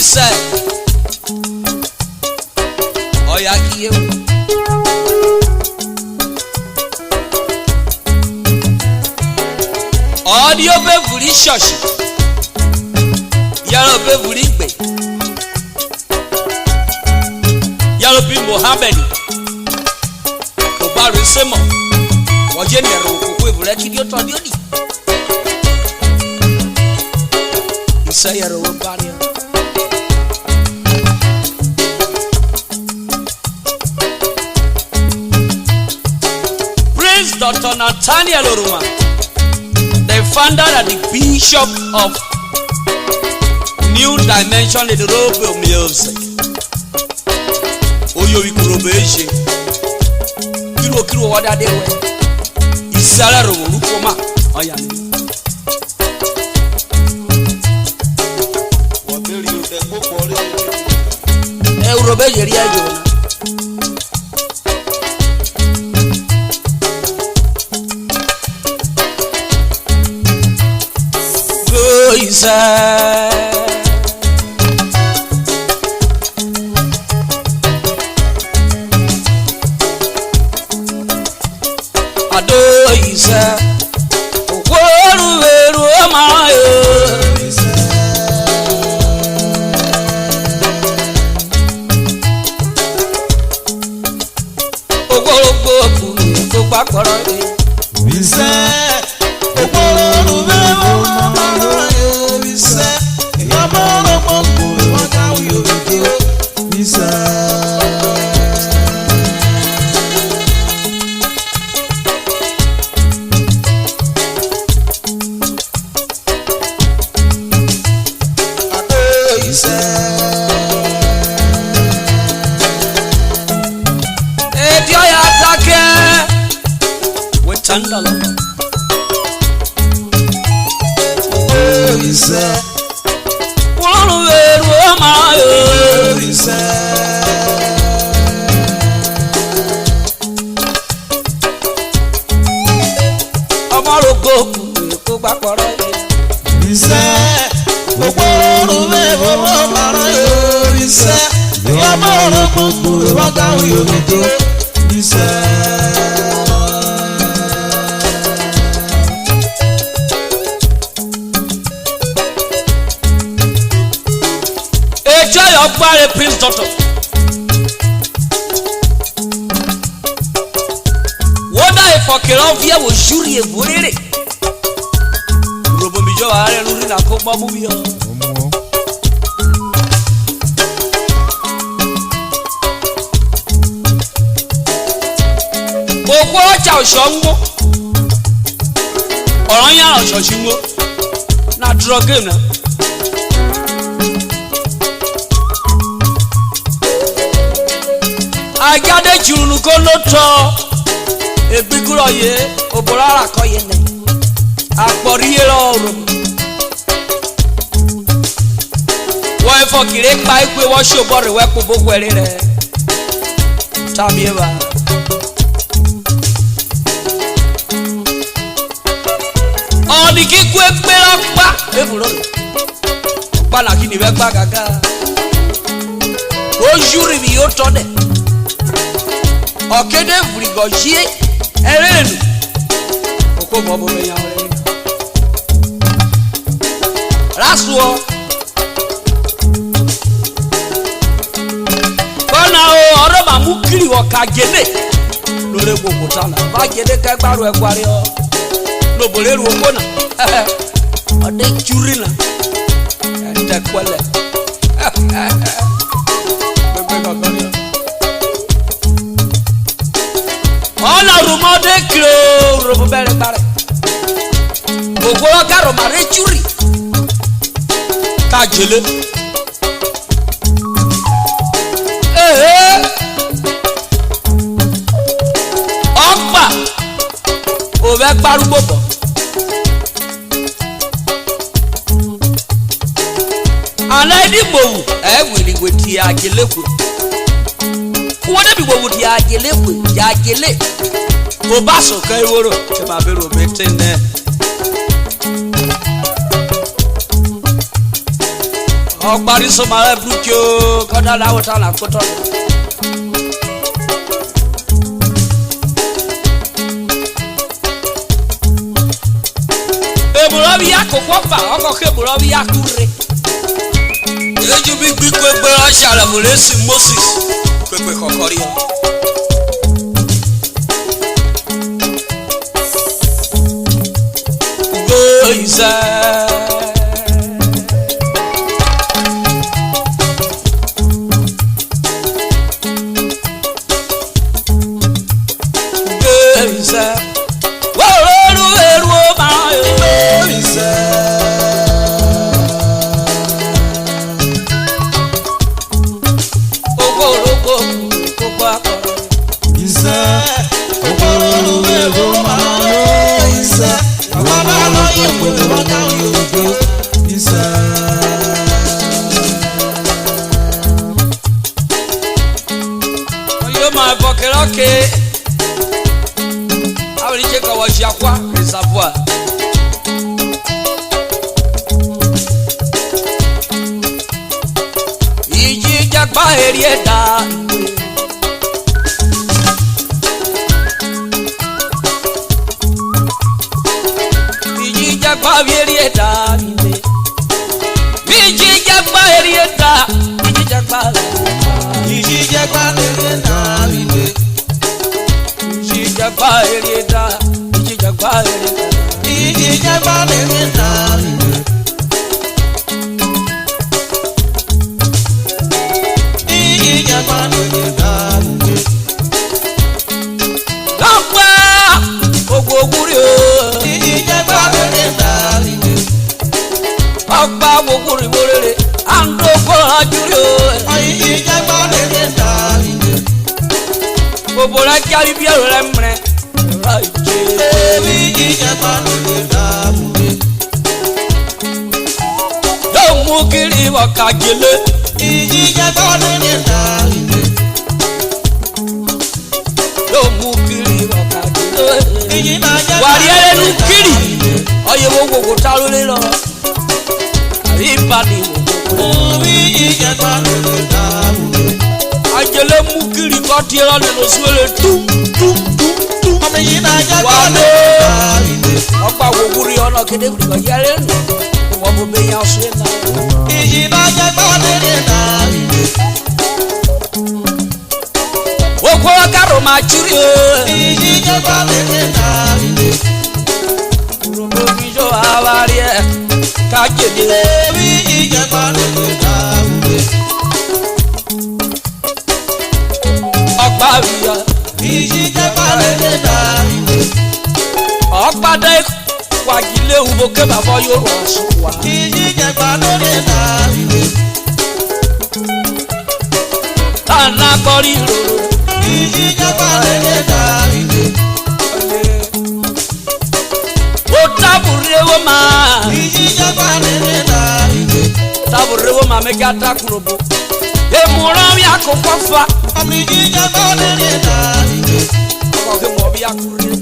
said, Oyaki. Audio Beverly Shoshi. Yellow Beverly Bay. Yellow Bin Mohammed. Obari Semo. Wajenero, who will let you to the say a body. Prince Dr. Nathaniel Uruma, the founder and the bishop of New Dimension in the Urhobo music. Oyo ikurobeje. Kiro wada dewe. Isara ro rukoma. Oyani. Urhobo yeri ajo na. Go isa. Ado isa. Woru amayo. Prince Doctor. What I for Kerovia was surely a bully. Robomijo are looking at Coma movie. Oh, watch out, Shongo. Or I am Shoshingo. Not drug him. I got a Junuko Loto, a big roye, Oborara Coyene, a Boriero. Why for Kirek Mike will wash your body weapon book where it is? Tabieva. Oh, the kick with me up back, Banakini Bagaga. Oh, jury me your tongue. Okede vrigogie erenu okobo bo me yan rasuo bona o oroba mukiri okagede lore gbogbo tana ba gede ka gbaru egbari o no boleru ogona ode jurina ende kwele Ona Uruma de kro Urhobo bere bare. Ogoro ka Uruma re churi. Ka jele. Opa. O be gbarugbo bo. Ana di gbowu wiri weti ajele ku. What if you would yagele? Obaso Kairo, Chamabero, Betin there. Ogbari so mare brukyo koda la wota na koto. Eburabi yakokwa oko ke burabi yakure. Eju bi gbigbe ashala molesi Moses pepe kokori. Go isa okay. I will check our Jaqua reservoir. Iji Jaqua Herieta. Iji Jaqua Herieta. Iji Jaqua Herieta. Iji Jaqua Herieta. Iji Jaqua Herieta. Jagba Herieta, Iji Jagba Herieta, Iji Jagba Herieta, Iji Jagba Herieta. Gamba Ogoguri o, Iji Jagba Herieta. Gamba Ogoguri borere, Ando Ajuri o, Iji Jagba Herieta. Bobola kali bia remre raije ebi jabanu dabude do mukiri wakagele iji jabanu dabude do mukiri wakagele iji na jabanu wariere nukiri oye wogo talu le lo ribani wogo iji jabanu dabude ajele mukiri koti era le lo suele tum ameyina jagale opa woguri ona kede ko yare wo bo be yan so na iyina jagale na wo ko karo ma chiri iyina jagale na Urhobo bijo avarie ka jede iyina jagale na Okpavia Iji Jagba Herieta Okpade Wagile uboke babo yoro asukwa Iji Jagba Herieta Tana kori roro Iji Jagba Herieta Otaburewo ma Iji Jagba Herieta Taburewo ma megata kurobo Emuram yakokofa Amiji Jagba Herieta Oke mo bi akure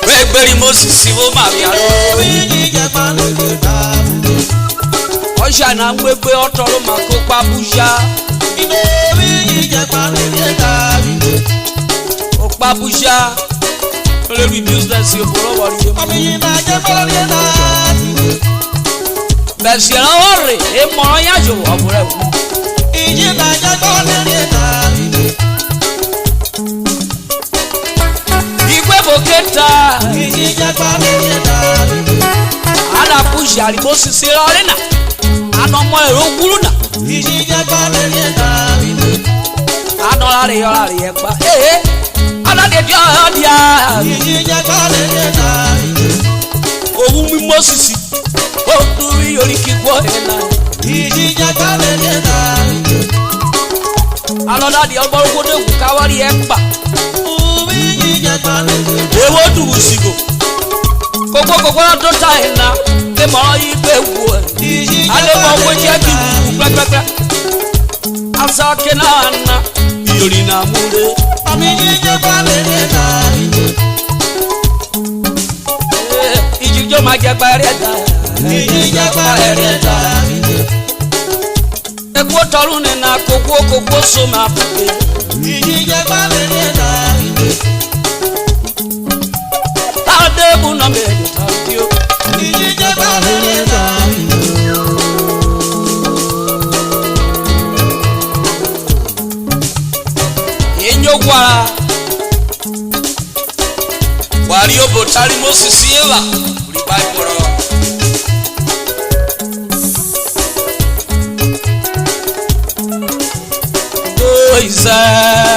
Begberi Moses wo ma bi aro Amiji Jagba Herieta Osha na ngwegbe otoro makopa buja Amiji Jagba Herieta Opa buja Ole bi business yo boro wari Amiji Jagba Herieta Besi na ore e mo yajo abure Iji Jagba Herieta Igwe boketa Iji Jagba Herieta Ala puja ribo sisira arena Anomo ero guruna Iji Jagba Herieta Anolare yorare egba Ala de dia Iji Jagba Herieta Owu mi Moses Oduri yori kigwo ena Iji Jagba Herieta Anoda di ogboro de ku kawari egba Iji Jagba Herieta Ewo du usigo Koko to ta ena le mo ibe wo ale mo wo je ki kpekpekpe asa kenana yori na mure Iji Jagba Herieta Iji jo ma Jagba Herieta Iji Jagba Herieta Eko torune na koko so ma puke. Ijije balere da ide. Adebu na me thank Ijije balere da ide. Enyogwa Wari obotari Moses Eva uri Bible. Oh, Isa